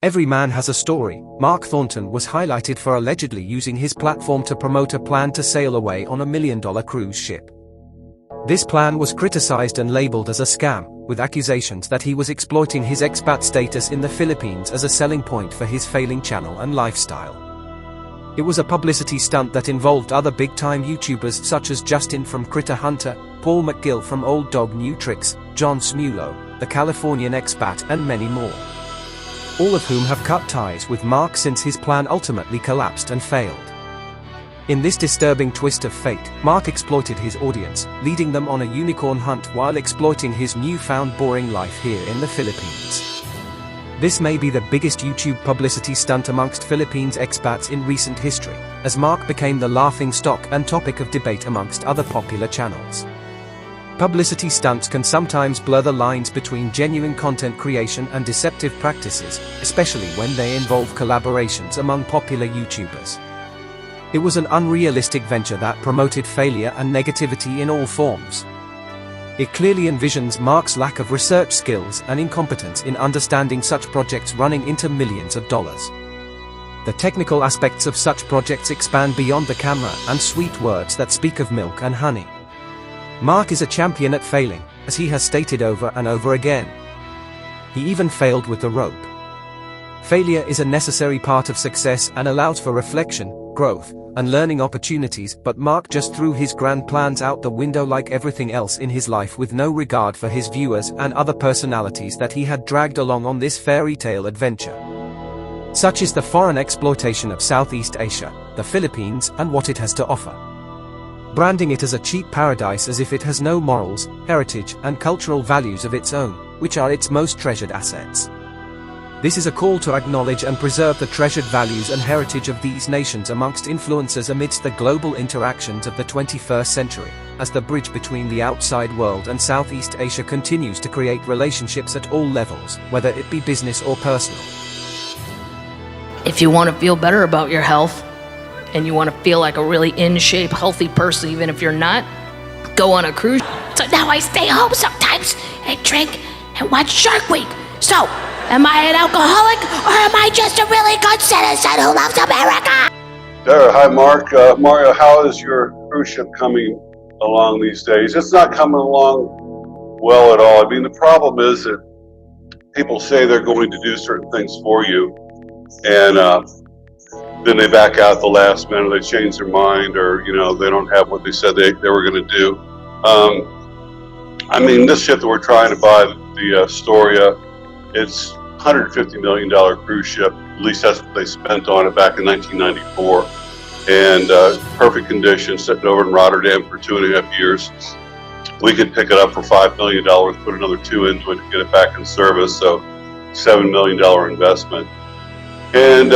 Every man has a story. Mark Thornton was highlighted for allegedly using his platform to promote a plan to sail away on $1 million cruise ship. This plan was criticized and labeled as a scam, with accusations that he was exploiting his expat status in the Philippines as a selling point for his failing channel and lifestyle. It was a publicity stunt that involved other big-time YouTubers such as Justin from Critter Hunter, Paul McGill from Old Dog New Tricks, John Smulo, the Californian expat, and many more. All of whom have cut ties with Mark since his plan ultimately collapsed and failed. In this disturbing twist of fate, Mark exploited his audience, leading them on a unicorn hunt while exploiting his newfound boring life here in the Philippines. This may be the biggest YouTube publicity stunt amongst Philippines expats in recent history, as Mark became the laughing stock and topic of debate amongst other popular channels. Publicity stunts can sometimes blur the lines between genuine content creation and deceptive practices, especially when they involve collaborations among popular YouTubers. It was an unrealistic venture that promoted failure and negativity in all forms. It clearly envisions Mark's lack of research skills and incompetence in understanding such projects running into millions of dollars. The technical aspects of such projects expand beyond the camera and sweet words that speak of milk and honey. Mark is a champion at failing, as he has stated over and over again. He even failed with the rope. Failure is a necessary part of success and allows for reflection, growth, and learning opportunities, but Mark just threw his grand plans out the window like everything else in his life, with no regard for his viewers and other personalities that he had dragged along on this fairy tale adventure. Such is the foreign exploitation of Southeast Asia, the Philippines, and what it has to offer. Branding it as a cheap paradise as if it has no morals, heritage, and cultural values of its own, which are its most treasured assets. This is a call to acknowledge and preserve the treasured values and heritage of these nations amongst influencers amidst the global interactions of the 21st century, as the bridge between the outside world and Southeast Asia continues to create relationships at all levels, whether it be business or personal. If you want to feel better about your health, and you want to feel like a really in-shape, healthy person, even if you're not, go on a cruise. So now I stay home sometimes and drink and watch Shark Week. So, am I an alcoholic or am I just a really good citizen who loves America? There, hi Mark. Mario, how is your cruise ship coming along these days? It's not coming along well at all. I mean, the problem is that people say they're going to do certain things for you, and then they back out at the last minute, they change their mind, or they don't have what they said they were going to do. I mean, this ship that we're trying to buy, the Astoria, it's $150 million cruise ship. At least that's what they spent on it back in 1994. And perfect condition, sitting over in Rotterdam for 2.5 years. We could pick it up for $5 million, put another 2 into it to get it back in service, so $7 million investment. And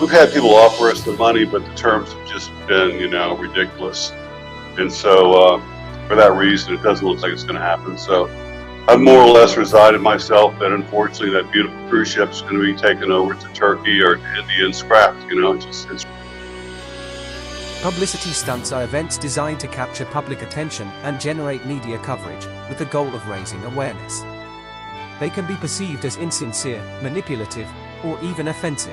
we've had people offer us the money, but the terms have just been, ridiculous. And so for that reason, it doesn't look like it's going to happen. So I've more or less resided myself that unfortunately that beautiful cruise ship is going to be taken over to Turkey or to India and scrapped. It's Publicity stunts are events designed to capture public attention and generate media coverage, with the goal of raising awareness. They can be perceived as insincere, manipulative, or even offensive.